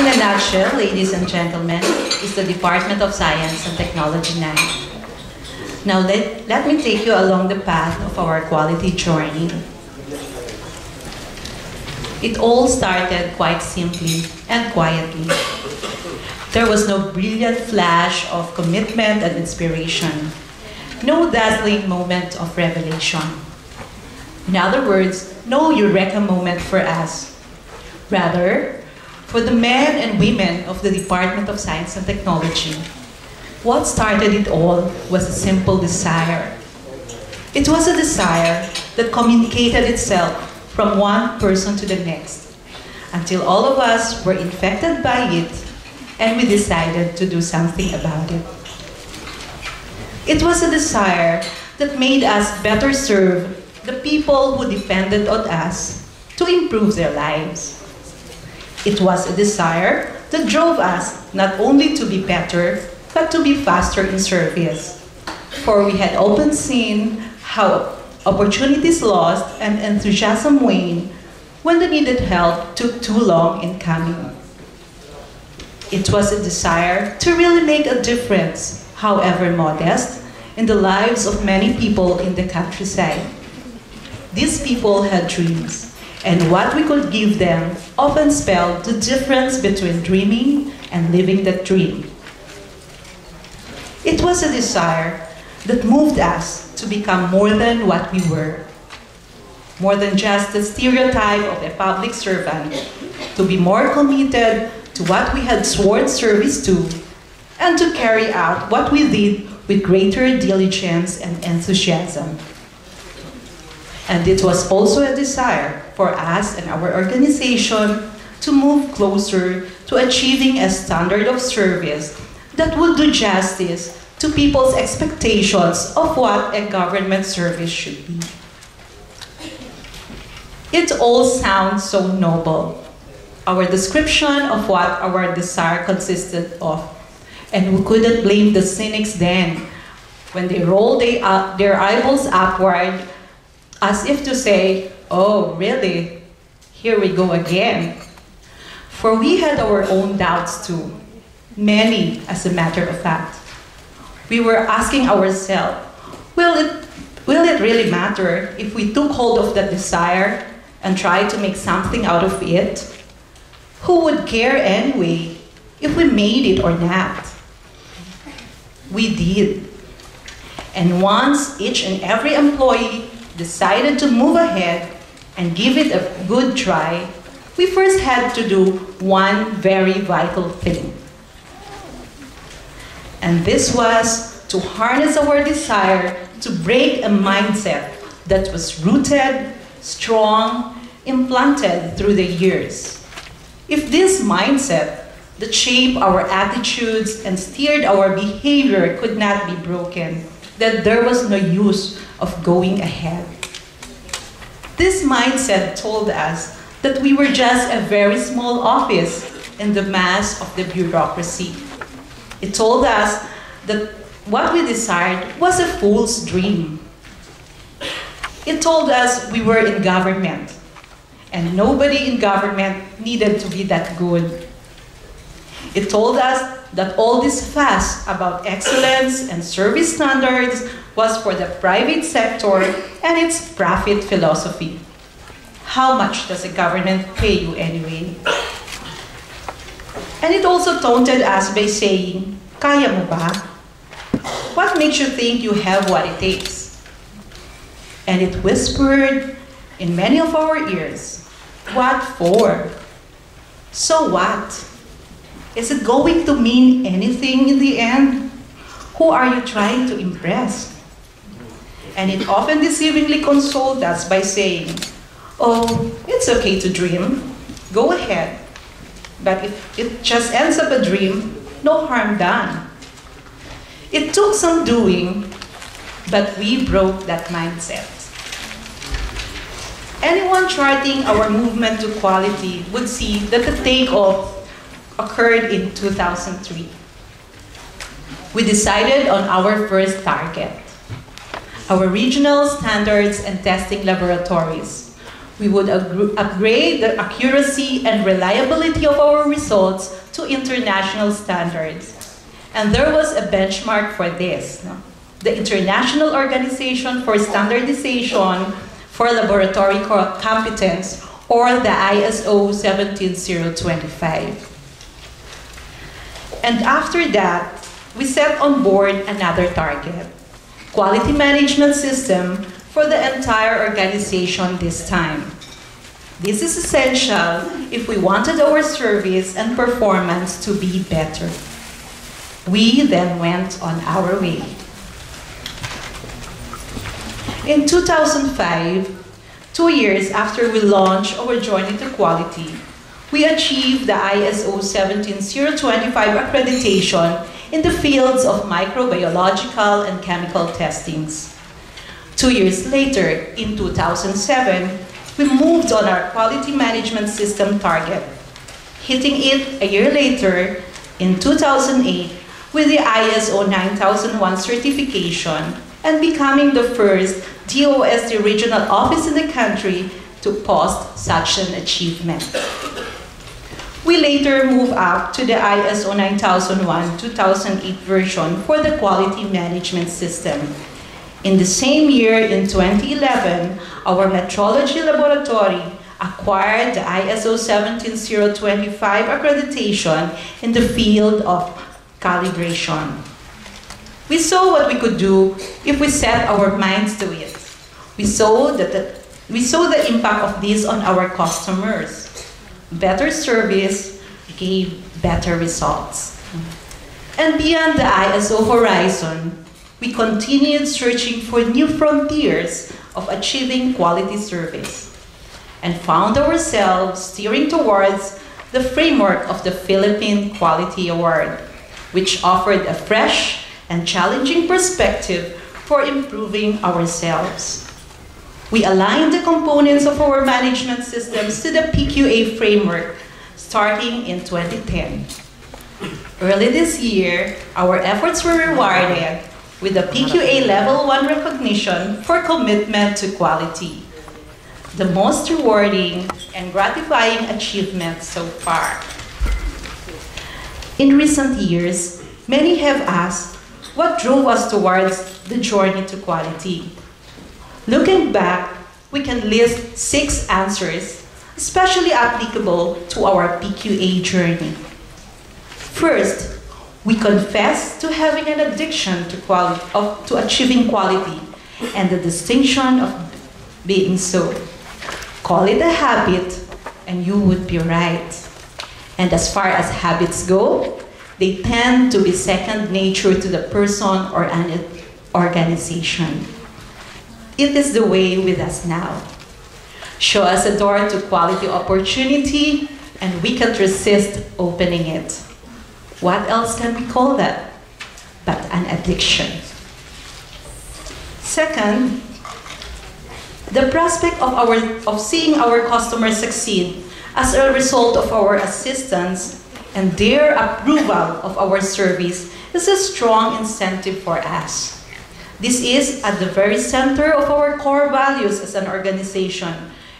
in a nutshell, ladies and gentlemen, is the Department of Science and Technology 9. Now let me take you along the path of our quality journey. It all started quite simply and quietly. There was no brilliant flash of commitment and inspiration, no dazzling moment of revelation. In other words, no eureka moment for us. Rather, for the men and women of the Department of Science and Technology, what started it all was a simple desire. It was a desire that communicated itself from one person to the next, until all of us were infected by it, and we decided to do something about it. It was a desire that made us better serve the people who depended on us to improve their lives. It was a desire that drove us not only to be better, but to be faster in service. For we had often seen how opportunities lost and enthusiasm waned when the needed help took too long in coming. It was a desire to really make a difference, however modest, in the lives of many people in the countryside. These people had dreams, and what we could give them often spelled the difference between dreaming and living that dream. It was a desire that moved us to become more than what we were, more than just the stereotype of a public servant, to be more committed to what we had sworn service to, and to carry out what we did with greater diligence and enthusiasm. And it was also a desire for us and our organization to move closer to achieving a standard of service that would do justice to people's expectations of what a government service should be. It all sounds so noble, our description of what our desire consisted of, and we couldn't blame the cynics then when they rolled their eyeballs upward as if to say, "Oh, really? Here we go again." For we had our own doubts too, many as a matter of fact. We were asking ourselves, will it really matter if we took hold of that desire and tried to make something out of it? Who would care anyway if we made it or not? We did. And once each and every employee decided to move ahead and give it a good try, we first had to do one very vital thing. And this was to harness our desire to break a mindset that was rooted, strong, implanted through the years. If this mindset that shaped our attitudes and steered our behavior could not be broken, then there was no use of going ahead. This mindset told us that we were just a very small office in the mass of the bureaucracy. It told us that what we desired was a fool's dream. It told us we were in government, and nobody in government needed to be that good. It told us that all this fuss about excellence and service standards was for the private sector and its profit philosophy. How much does the government pay you anyway? And it also taunted us by saying, "Kaya mo ba? What makes you think you have what it takes?" And it whispered in many of our ears, "What for? So what? Is it going to mean anything in the end? Who are you trying to impress?" And it often deceivingly consoled us by saying, "Oh, it's okay to dream. Go ahead. But if it just ends up a dream, no harm done." It took some doing, but we broke that mindset. Anyone charting our movement to quality would see that the takeoff occurred in 2003. We decided on our first target, our regional standards and testing laboratories, We would upgrade the accuracy and reliability of our results to international standards. And there was a benchmark for this. No? The International Organization for Standardization for Laboratory Competence, or the ISO 17025. And after that, we set on board another target, quality management system for the entire organization this time. This is essential if we wanted our service and performance to be better. We then went on our way. In 2005, 2 years after we launched our journey to quality, we achieved the ISO 17025 accreditation in the fields of microbiological and chemical testings. 2 years later, in 2007, we moved on our quality management system target, hitting it a year later in 2008 with the ISO 9001 certification and becoming the first DOST regional office in the country to post such an achievement. We later moved up to the ISO 9001-2008 version for the quality management system. In the same year, in 2011, our metrology laboratory acquired the ISO 17025 accreditation in the field of calibration. We saw what we could do if we set our minds to it. We saw the impact of this on our customers. Better service gave better results. And beyond the ISO horizon, we continued searching for new frontiers of achieving quality service and found ourselves steering towards the framework of the Philippine Quality Award, which offered a fresh and challenging perspective for improving ourselves. We aligned the components of our management systems to the PQA framework starting in 2010. Early this year, our efforts were rewarded with the PQA Level 1 recognition for commitment to quality, the most rewarding and gratifying achievement so far. In recent years, many have asked what drove us towards the journey to quality. Looking back, we can list 6 answers, especially applicable to our PQA journey. First, we confess to having an addiction to achieving quality and the distinction of being so. Call it a habit, and you would be right. And as far as habits go, they tend to be second nature to the person or an organization. It is the way with us now. Show us a door to quality opportunity, and we can't resist opening it. What else can we call that but an addiction? Second, the prospect of seeing our customers succeed as a result of our assistance and their approval of our service is a strong incentive for us. This is at the very center of our core values as an organization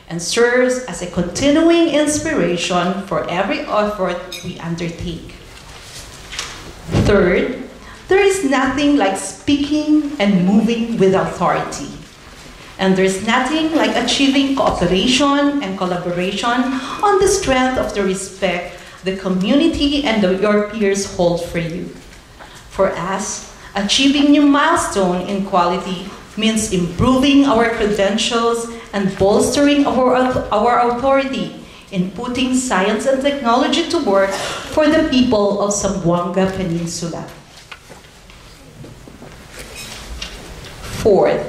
and serves as a continuing inspiration for every effort we undertake. Third, there is nothing like speaking and moving with authority. And there's nothing like achieving cooperation and collaboration on the strength of the respect the community and your peers hold for you. For us, achieving new milestone in quality means improving our credentials and bolstering our authority in putting science and technology to work for the people of Zamboanga Peninsula. Fourth,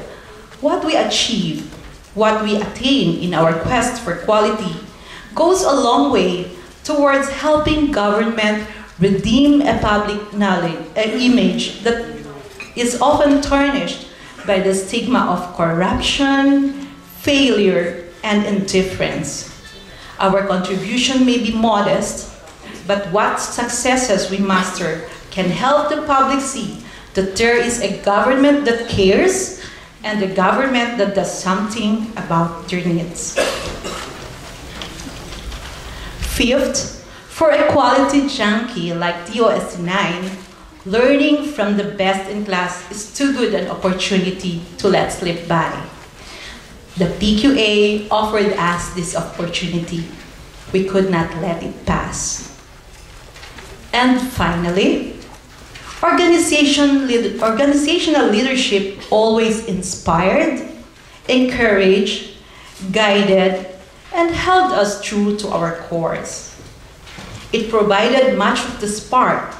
what we achieve, what we attain in our quest for quality goes a long way towards helping government redeem a public image that is often tarnished by the stigma of corruption, failure, and indifference. Our contribution may be modest, but what successes we master can help the public see that there is a government that cares and a government that does something about their needs. Fifth, for a quality junkie like DOST IX, learning from the best in class is too good an opportunity to let slip by. The PQA offered us this opportunity. We could not let it pass. And finally, organizational leadership always inspired, encouraged, guided, and held us true to our course. It provided much of the spark,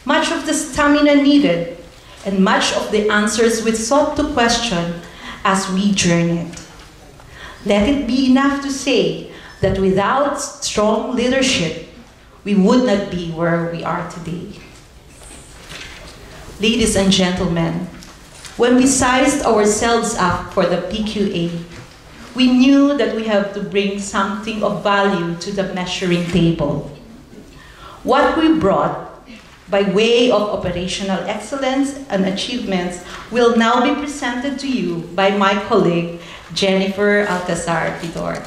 much of the stamina needed, and much of the answers we sought to question as we journeyed. Let it be enough to say that without strong leadership, we would not be where we are today. Ladies and gentlemen, when we sized ourselves up for the PQA, we knew that we have to bring something of value to the measuring table. What we brought by way of operational excellence and achievements will now be presented to you by my colleague, Jennifer Alcazar Vidor.